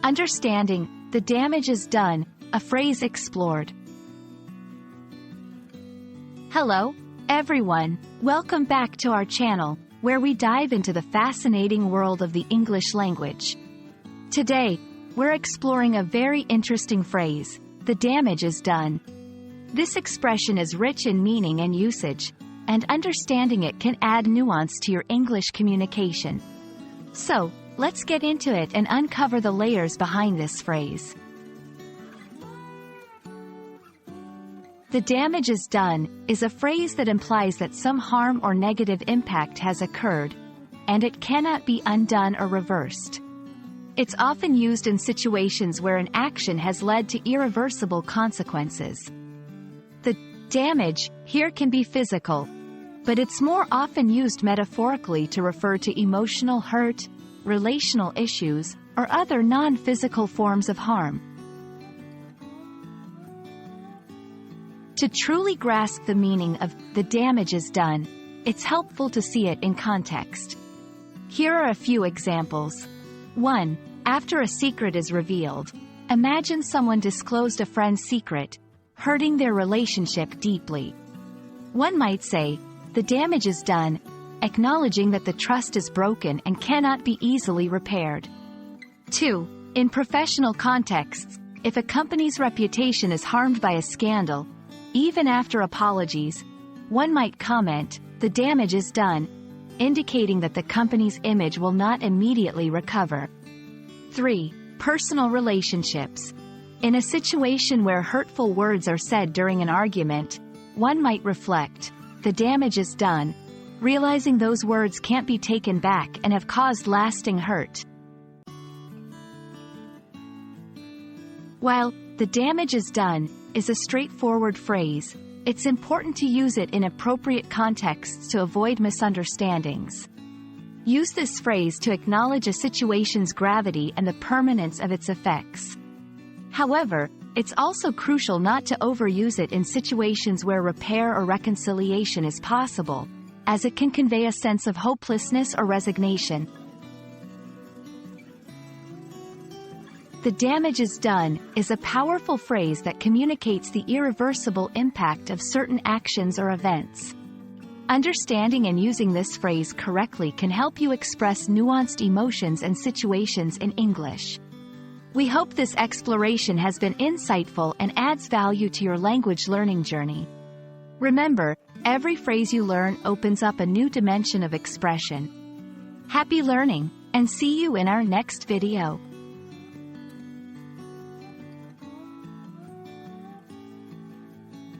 Understanding the damage is done, a phrase explored. Hello, everyone. Welcome back to our channel, where we dive into the fascinating world of the English language. Today, we're exploring a very interesting phrase, the damage is done. This expression is rich in meaning and usage, and understanding it can add nuance to your English communication. So, let's get into it and uncover the layers behind this phrase. The damage is done is a phrase that implies that some harm or negative impact has occurred, and it cannot be undone or reversed. It's often used in situations where an action has led to irreversible consequences. The damage here can be physical, but it's more often used metaphorically to refer to emotional hurt, relational issues, or other non-physical forms of harm. To truly grasp the meaning of the damage is done, it's helpful to see it in context. Here are a few examples. 1. After a secret is revealed. Imagine someone disclosed a friend's secret, hurting their relationship deeply. One might say, the damage is done, acknowledging that the trust is broken and cannot be easily repaired. 2. In professional contexts, if a company's reputation is harmed by a scandal, even after apologies, one might comment, the damage is done, indicating that the company's image will not immediately recover. 3. Personal relationships. In a situation where hurtful words are said during an argument, one might reflect, the damage is done, realizing those words can't be taken back and have caused lasting hurt. While the damage is done is a straightforward phrase, it's important to use it in appropriate contexts to avoid misunderstandings. Use this phrase to acknowledge a situation's gravity and the permanence of its effects. However, it's also crucial not to overuse it in situations where repair or reconciliation is possible, as it can convey a sense of hopelessness or resignation. The damage is done is a powerful phrase that communicates the irreversible impact of certain actions or events. Understanding and using this phrase correctly can help you express nuanced emotions and situations in English. We hope this exploration has been insightful and adds value to your language learning journey. Remember, every phrase you learn opens up a new dimension of expression. Happy learning, and see you in our next video.